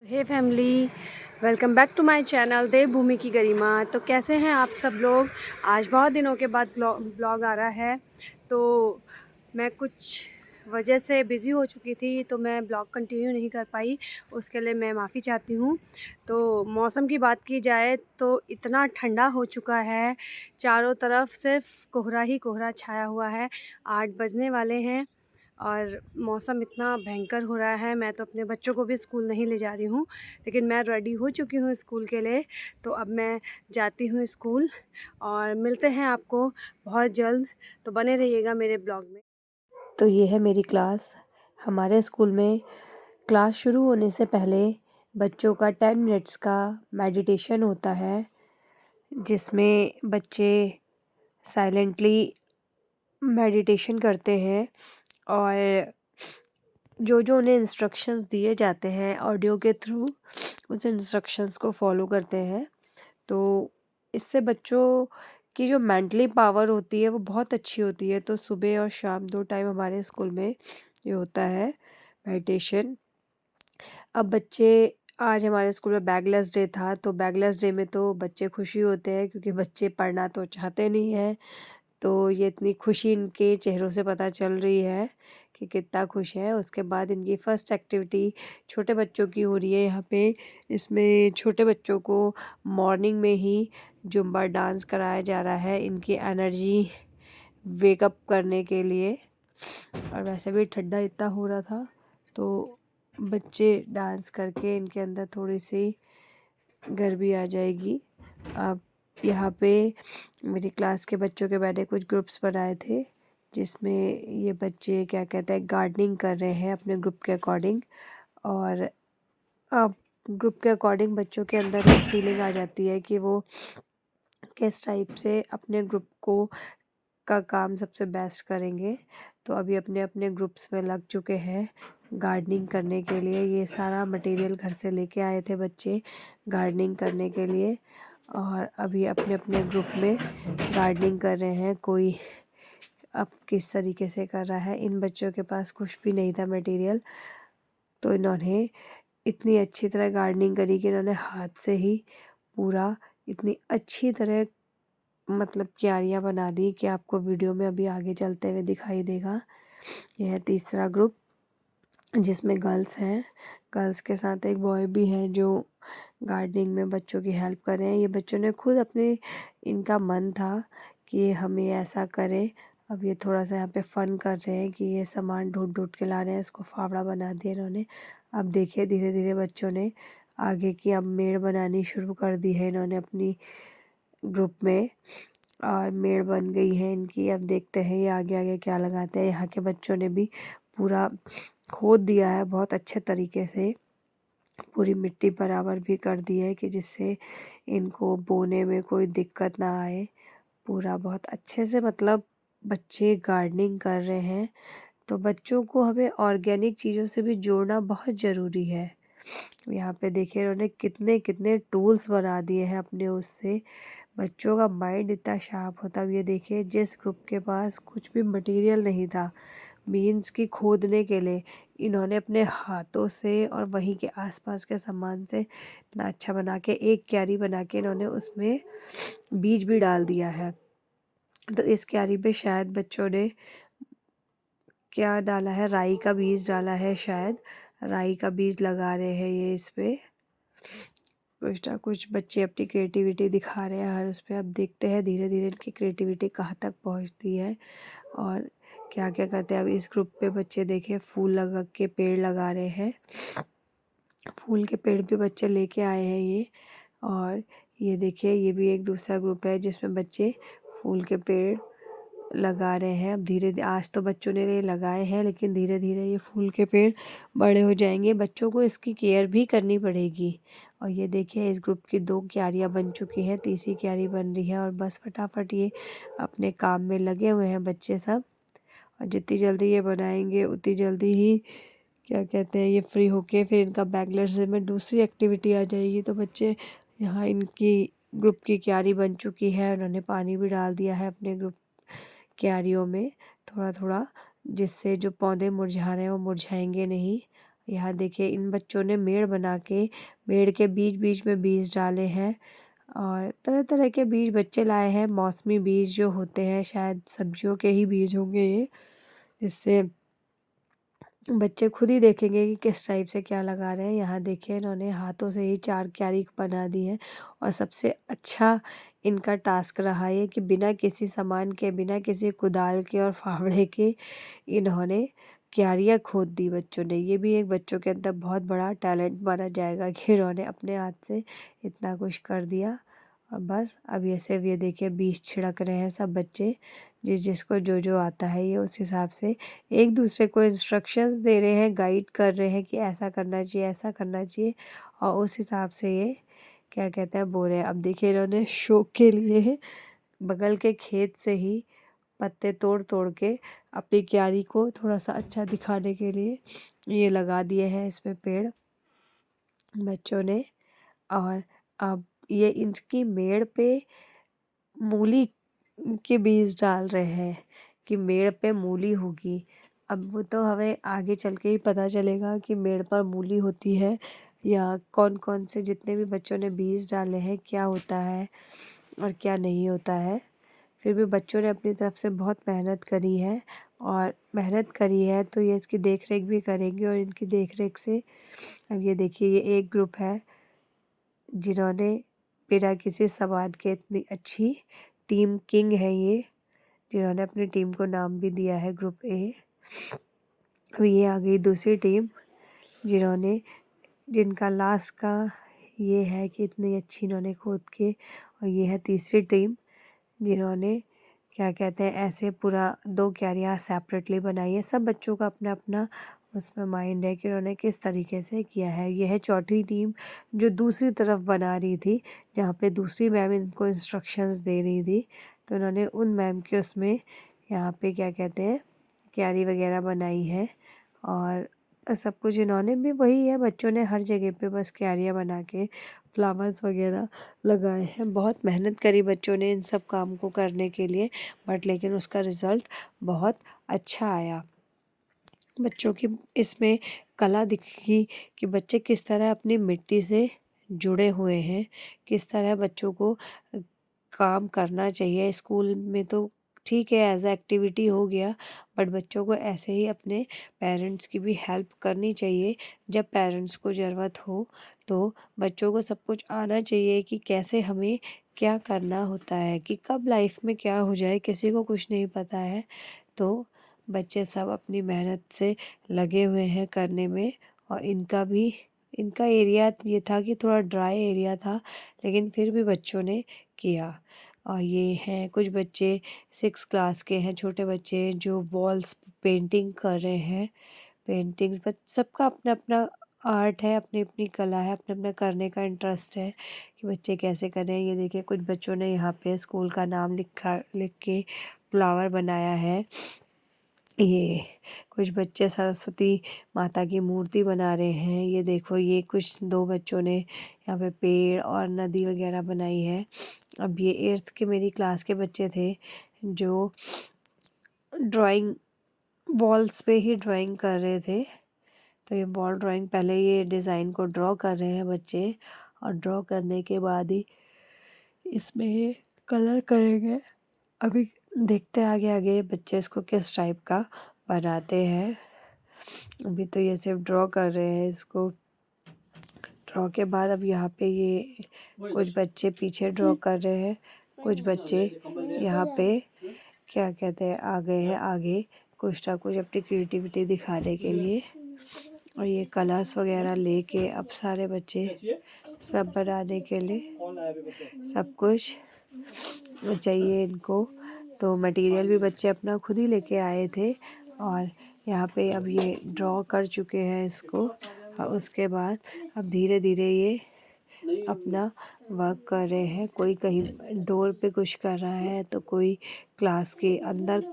Hey family, welcome back to my channel Devbhoomi की गरिमा। तो कैसे हैं आप सब लोग। आज बहुत दिनों के बाद ब्लॉग आ रहा है। तो मैं कुछ वजह से बिज़ी हो चुकी थी, तो मैं ब्लॉग कंटिन्यू नहीं कर पाई। उसके लिए मैं माफ़ी चाहती हूँ। तो मौसम की बात की जाए तो इतना ठंडा हो चुका है, चारों तरफ सिर्फ कोहरा ही कोहरा छाया हुआ है। 8 बजने वाले हैं और मौसम इतना भयंकर हो रहा है। मैं तो अपने बच्चों को भी स्कूल नहीं ले जा रही हूँ, लेकिन मैं रेडी हो चुकी हूँ स्कूल के लिए। तो अब मैं जाती हूँ स्कूल और मिलते हैं आपको बहुत जल्द। तो बने रहिएगा मेरे ब्लॉग में। तो ये है मेरी क्लास। हमारे स्कूल में क्लास शुरू होने से पहले बच्चों का 10 मिनट्स का मेडिटेशन होता है, जिसमें बच्चे साइलेंटली मेडिटेशन करते हैं और जो उन्हें इंस्ट्रक्शंस दिए जाते हैं ऑडियो के थ्रू, उस इंस्ट्रक्शंस को फॉलो करते हैं। तो इससे बच्चों की जो मेंटली पावर होती है वो बहुत अच्छी होती है। तो सुबह और शाम 2 टाइम हमारे स्कूल में ये होता है मेडिटेशन। अब बच्चे, आज हमारे स्कूल में बैगलेस डे था, तो बैगलेस डे में तो बच्चे खुशी होते हैं क्योंकि बच्चे पढ़ना तो चाहते नहीं हैं। तो ये इतनी खुशी इनके चेहरों से पता चल रही है कि कितना खुश है। उसके बाद इनकी फ़र्स्ट एक्टिविटी छोटे बच्चों की हो रही है यहाँ पे। इसमें छोटे बच्चों को मॉर्निंग में ही जुम्बा डांस कराया जा रहा है, इनकी एनर्जी वेकअप करने के लिए। और वैसे भी ठंडा इतना हो रहा था, तो बच्चे डांस करके इनके अंदर थोड़ी सी गर्मी आ जाएगी। अब यहाँ पे मेरी क्लास के बच्चों के मैंने कुछ ग्रुप्स बनाए थे, जिसमें ये बच्चे क्या कहते हैं गार्डनिंग कर रहे हैं अपने ग्रुप के अकॉर्डिंग। और अब ग्रुप के अकॉर्डिंग बच्चों के अंदर एक फीलिंग आ जाती है कि वो किस टाइप से अपने ग्रुप को का काम सबसे बेस्ट करेंगे। तो अभी अपने अपने ग्रुप्स में लग चुके हैं गार्डनिंग करने के लिए। ये सारा मटेरियल घर से लेके आए थे बच्चे गार्डनिंग करने के लिए, और अभी अपने अपने ग्रुप में गार्डनिंग कर रहे हैं। कोई अब किस तरीके से कर रहा है। इन बच्चों के पास कुछ भी नहीं था मटेरियल, तो इन्होंने इतनी अच्छी तरह गार्डनिंग करी कि इन्होंने हाथ से ही पूरा इतनी अच्छी तरह मतलब क्यारियाँ बना दी कि आपको वीडियो में अभी आगे चलते हुए दिखाई देगा। यह है तीसरा ग्रुप, जिसमें गर्ल्स हैं। गर्ल्स के साथ एक बॉय भी है जो गार्डनिंग में बच्चों की हेल्प कर रहे हैं। ये बच्चों ने खुद अपने, इनका मन था कि हम ये ऐसा करें। अब ये थोड़ा सा यहाँ पे फन कर रहे हैं कि ये सामान ढूंढ ढूंढ के ला रहे हैं। इसको फावड़ा बना दिया इन्होंने। अब देखिए धीरे धीरे बच्चों ने आगे की अब मेड़ बनानी शुरू कर दी है इन्होंने अपनी ग्रुप में, और मेड़ बन गई है इनकी। अब देखते हैं ये आगे आगे क्या लगाते हैं। यहाँ के बच्चों ने भी पूरा खोद दिया है बहुत अच्छे तरीके से, पूरी मिट्टी बराबर भी कर दी है कि जिससे इनको बोने में कोई दिक्कत ना आए। पूरा बहुत अच्छे से मतलब बच्चे गार्डनिंग कर रहे हैं। तो बच्चों को हमें ऑर्गेनिक चीज़ों से भी जोड़ना बहुत ज़रूरी है। यहाँ पे देखिए इन्होंने कितने कितने टूल्स बना दिए हैं अपने उससे। बच्चों का माइंड इतना शार्प होता है। अब ये देखिए जिस ग्रुप के पास कुछ भी मटेरियल नहीं था बीन्स की खोदने के लिए, इन्होंने अपने हाथों से और वहीं के आसपास के सामान से इतना अच्छा बना के एक क्यारी बना के इन्होंने उसमें बीज भी डाल दिया है। तो इस क्यारी पे शायद बच्चों ने क्या डाला है, राई का बीज डाला है शायद। राई का बीज लगा रहे हैं ये इस पे। कुछ ना कुछ बच्चे अपनी क्रिएटिविटी दिखा रहे हैं हर उस पे। अब देखते हैं धीरे धीरे इनकी क्रिएटिविटी कहाँ तक पहुँचती है और क्या क्या करते हैं। अब इस ग्रुप पे बच्चे देखे फूल लगा के पेड़ लगा रहे हैं। फूल के पेड़ भी बच्चे लेके आए हैं ये। और ये देखिए ये भी एक दूसरा ग्रुप है जिसमें बच्चे फूल के पेड़ लगा रहे हैं। अब धीरे आज तो बच्चों ने ये लगाए हैं, लेकिन धीरे धीरे ये फूल के पेड़ बड़े हो जाएंगे। बच्चों को इसकी केयर भी करनी पड़ेगी। और ये देखिए इस ग्रुप की 2 क्यारियाँ बन चुकी हैं, तीसरी क्यारी बन रही है। और बस फटाफट ये अपने काम में लगे हुए हैं बच्चे सब। और जितनी जल्दी ये बनाएंगे उतनी जल्दी ही क्या कहते हैं ये फ्री होके फिर इनका बैगलेट्स डे में दूसरी एक्टिविटी आ जाएगी। तो बच्चे यहाँ इनकी ग्रुप की क्यारी बन चुकी है, उन्होंने पानी भी डाल दिया है अपने ग्रुप क्यारियों में थोड़ा थोड़ा, जिससे जो पौधे मुरझा रहे हैं वो मुरझाएंगे नहीं। यहाँ देखिए इन बच्चों ने मेड़ बना के मेड़ के बीच बीच में बीज डाले हैं और तरह तरह के बीज बच्चे लाए हैं। मौसमी बीज जो होते हैं, शायद सब्जियों के ही बीज होंगे ये, जिससे बच्चे खुद ही देखेंगे कि किस टाइप से क्या लगा रहे हैं। यहाँ देखिए इन्होंने हाथों से ही 4 क्यारी बना दी है और सबसे अच्छा इनका टास्क रहा ये कि बिना किसी सामान के, बिना किसी कुदाल के और फावड़े के इन्होंने क्यारियाँ खोद दी बच्चों ने। ये भी एक बच्चों के अंदर बहुत बड़ा टैलेंट माना जाएगा कि इन्होंने अपने हाथ से इतना कुछ कर दिया। और बस अब ये देखिए बीज छिड़क रहे हैं सब बच्चे, जिसको जो आता है ये उस हिसाब से एक दूसरे को इंस्ट्रक्शंस दे रहे हैं, गाइड कर रहे हैं कि ऐसा करना चाहिए, ऐसा करना चाहिए, और उस हिसाब से ये क्या कहते हैं बो रहे हैं। अब देखिए इन्होंने शो के लिए बगल के खेत से ही पत्ते तोड़ तोड़ के अपनी क्यारी को थोड़ा सा अच्छा दिखाने के लिए ये लगा दिए हैं इसमें पेड़ बच्चों ने। और अब ये इनकी मेड़ पे मूली के बीज डाल रहे हैं कि मेड़ पे मूली होगी। अब वो तो हमें आगे चल के ही पता चलेगा कि मेड़ पर मूली होती है या कौन कौन से जितने भी बच्चों ने बीज डाले हैं क्या होता है और क्या नहीं होता है। फिर भी बच्चों ने अपनी तरफ से बहुत मेहनत करी है, और मेहनत करी है तो ये इसकी देख रेख भी करेंगे। और इनकी देख रेख से अब ये देखिए ये एक ग्रुप है जिन्होंने बिना किसी सामान के इतनी अच्छी टीम किंग है ये, जिन्होंने अपनी टीम को नाम भी दिया है ग्रुप ए। अब ये आ गई दूसरी टीम जिन्होंने जिनका लास्ट का ये है कि इतनी अच्छी इन्होंने खोद के। और ये है तीसरी टीम जिन्होंने क्या कहते हैं ऐसे पूरा 2 क्यारियाँ सेपरेटली बनाई है। सब बच्चों का अपना अपना उसमें माइंड है कि उन्होंने किस तरीके से किया है। यह है चौथी टीम जो दूसरी तरफ बना रही थी, जहाँ पे दूसरी मैम इनको इंस्ट्रक्शंस दे रही थी। तो उन्होंने उन मैम के उसमें यहाँ पे क्या कहते हैं क्यारी वगैरह बनाई है। और सब कुछ इन्होंने भी वही है, बच्चों ने हर जगह पे बस क्यारियाँ बना के फ्लावर्स वगैरह लगाए हैं। बहुत मेहनत करी बच्चों ने इन सब काम को करने के लिए, बट लेकिन उसका रिज़ल्ट बहुत अच्छा आया। बच्चों की इसमें कला दिखी कि बच्चे किस तरह अपनी मिट्टी से जुड़े हुए हैं, किस तरह बच्चों को काम करना चाहिए। स्कूल में तो ठीक है एज एक्टिविटी हो गया, बट बच्चों को ऐसे ही अपने पेरेंट्स की भी हेल्प करनी चाहिए। जब पेरेंट्स को ज़रूरत हो तो बच्चों को सब कुछ आना चाहिए कि कैसे हमें क्या करना होता है, कि कब लाइफ में क्या हो जाए किसी को कुछ नहीं पता है। तो बच्चे सब अपनी मेहनत से लगे हुए हैं करने में। और इनका एरिया ये था कि थोड़ा ड्राई एरिया था, लेकिन फिर भी बच्चों ने किया। और ये हैं कुछ बच्चे 6 क्लास के हैं, छोटे बच्चे जो वॉल्स पेंटिंग कर रहे हैं। पेंटिंग्स बट सबका अपना अपना आर्ट है, अपनी अपनी कला है, अपना अपना करने का इंटरेस्ट है कि बच्चे कैसे करें। ये देखिए कुछ बच्चों ने यहाँ पे स्कूल का नाम लिख के फ्लावर बनाया है। ये कुछ बच्चे सरस्वती माता की मूर्ति बना रहे हैं। ये देखो ये कुछ 2 बच्चों ने यहाँ पे पेड़ और नदी वगैरह बनाई है। अब ये 8th के मेरी क्लास के बच्चे थे जो ड्राइंग वॉल्स पे ही ड्राइंग कर रहे थे। तो ये वॉल ड्राइंग पहले ये डिज़ाइन को ड्रॉ कर रहे हैं बच्चे, और ड्रॉ करने के बाद ही इसमें ये कलर करेंगे। अभी देखते आगे आगे बच्चे इसको किस टाइप का बनाते हैं। अभी तो ये सिर्फ ड्रॉ कर रहे हैं इसको। ड्रॉ के बाद अब यहाँ पे ये कुछ बच्चे पीछे ड्रॉ कर रहे हैं, कुछ बच्चे यहाँ पे क्या कहते हैं आ गए हैं आगे कुछ ना कुछ अपनी क्रिएटिविटी दिखाने के लिए। और ये कलर्स वगैरह लेके अब सारे बच्चे सब बनाने के लिए सब कुछ चाहिए इनको। तो मटेरियल भी बच्चे अपना खुद ही लेके आए थे। और यहाँ पे अब ये ड्रॉ कर चुके हैं इसको, और उसके बाद अब धीरे धीरे ये अपना वर्क कर रहे हैं। कोई कहीं डोर पे कुछ कर रहा है तो कोई क्लास के अंदर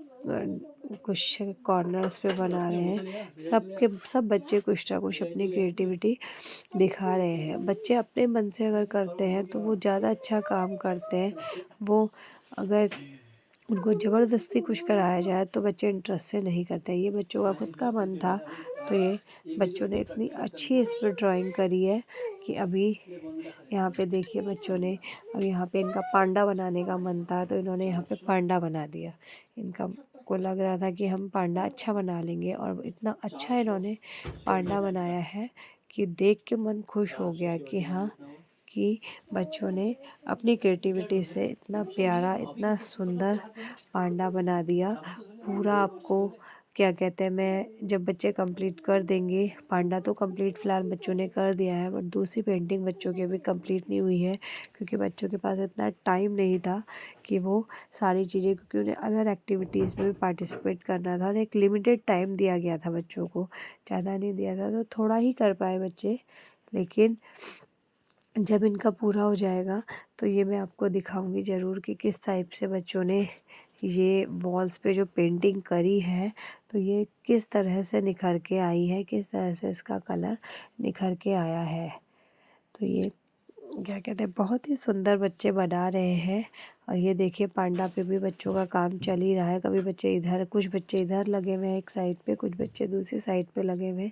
कुछ कॉर्नर्स पे बना रहे हैं। सब बच्चे कुछ ना कुछ अपनी क्रिएटिविटी दिखा रहे हैं। बच्चे अपने मन से अगर करते हैं तो वो ज़्यादा अच्छा काम करते हैं। वो अगर उनको ज़बरदस्ती कुछ कराया जाए तो बच्चे इंटरेस्ट से नहीं करते। ये बच्चों का खुद का मन था, तो ये बच्चों ने इतनी अच्छी इस पर ड्राइंग करी है कि अभी यहाँ पे देखिए बच्चों ने, अब यहाँ पे इनका पांडा बनाने का मन था तो इन्होंने यहाँ पे पांडा बना दिया। इनका को लग रहा था कि हम पांडा अच्छा बना लेंगे, और इतना अच्छा इन्होंने पांडा बनाया है कि देख के मन खुश हो गया कि हाँ, कि बच्चों ने अपनी क्रिएटिविटी से इतना प्यारा, इतना सुंदर पांडा बना दिया। पूरा आपको क्या कहते हैं, मैं जब बच्चे कंप्लीट कर देंगे, पांडा तो कंप्लीट फ़िलहाल बच्चों ने कर दिया है, बट दूसरी पेंटिंग बच्चों की अभी कंप्लीट नहीं हुई है क्योंकि बच्चों के पास इतना टाइम नहीं था कि वो सारी चीज़ें, क्योंकि उन्हें अदर एक्टिविटीज़ में भी पार्टिसिपेट करना था और एक लिमिटेड टाइम दिया गया था बच्चों को, ज़्यादा नहीं दिया था, तो थोड़ा ही कर पाए बच्चे। लेकिन जब इनका पूरा हो जाएगा तो ये मैं आपको दिखाऊंगी ज़रूर कि किस टाइप से बच्चों ने ये वॉल्स पे जो पेंटिंग करी है, तो ये किस तरह से निखर के आई है, किस तरह से इसका कलर निखर के आया है। तो ये क्या कहते हैं, बहुत ही सुंदर बच्चे बना रहे हैं। और ये देखिए पांडा पे भी बच्चों का काम चल ही रहा है। कभी बच्चे इधर, कुछ बच्चे इधर लगे हुए हैं एक साइड पे, कुछ बच्चे दूसरी साइड पे लगे हुए हैं,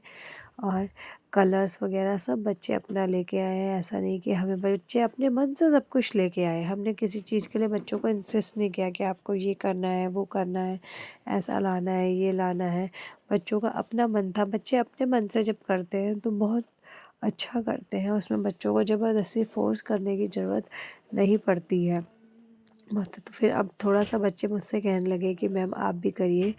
और कलर्स वगैरह सब बच्चे अपना लेके आए हैं। ऐसा नहीं कि हमें, बच्चे अपने मन से सब कुछ लेके आए। हमने किसी चीज़ के लिए बच्चों को इंसिस्ट नहीं किया कि आपको ये करना है, वो करना है, ऐसा लाना है, ये लाना है। बच्चों का अपना मन था। बच्चे अपने मन से जब करते हैं तो बहुत अच्छा करते हैं। उसमें बच्चों को ज़बरदस्ती फ़ोर्स करने की ज़रूरत नहीं पड़ती है। बहुत तो फिर अब थोड़ा सा बच्चे मुझसे कहने लगे कि मैम आप भी करिए,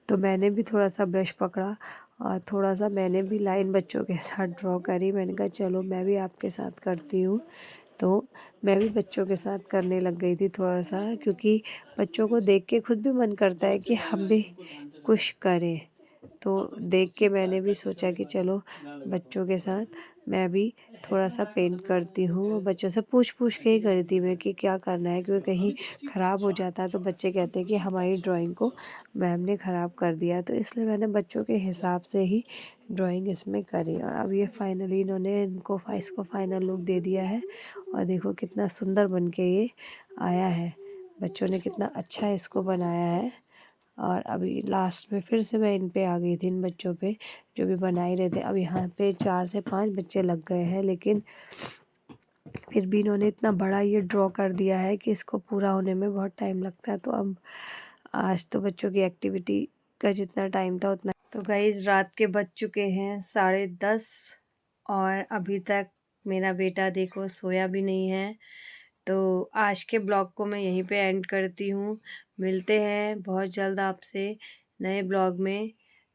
तो मैंने भी थोड़ा सा ब्रश पकड़ा और थोड़ा सा मैंने भी लाइन बच्चों के साथ ड्रॉ करी। मैंने कहा चलो मैं भी आपके साथ करती हूँ। तो मैं भी बच्चों के साथ करने लग गई थी थोड़ा सा, क्योंकि बच्चों को देख के खुद भी मन करता है कि हम भी कुछ करें। तो देख के मैंने भी सोचा कि चलो बच्चों के साथ मैं भी थोड़ा सा पेंट करती हूँ। बच्चों से पूछ पूछ के ही करी थी मैं कि क्या करना है, क्योंकि कहीं ख़राब हो जाता है तो बच्चे कहते हैं कि हमारी ड्राइंग को मैम ने ख़राब कर दिया। तो इसलिए मैंने बच्चों के हिसाब से ही ड्राइंग इसमें करी, और अब ये फाइनली इन्होंने इसको फाइनल लुक दे दिया है। और देखो कितना सुंदर बन के ये आया है। बच्चों ने कितना अच्छा इसको बनाया है। और अभी लास्ट में फिर से मैं इन पे आ गई थी, इन बच्चों पे जो भी बना ही रहे थे। अब यहाँ पे 4 से 5 बच्चे लग गए हैं, लेकिन फिर भी इन्होंने इतना बड़ा ये ड्रॉ कर दिया है कि इसको पूरा होने में बहुत टाइम लगता है। तो अब आज तो बच्चों की एक्टिविटी का जितना टाइम था उतना। तो गाइस रात के बज चुके हैं 10:30, और अभी तक मेरा बेटा देखो सोया भी नहीं है। तो आज के ब्लॉग को मैं यहीं पे एंड करती हूँ। मिलते हैं बहुत जल्द आपसे नए ब्लॉग में।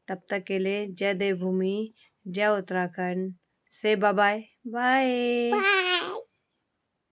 तब तक के लिए जय देवभूमि, जय उत्तराखंड से बाय बाय बाय।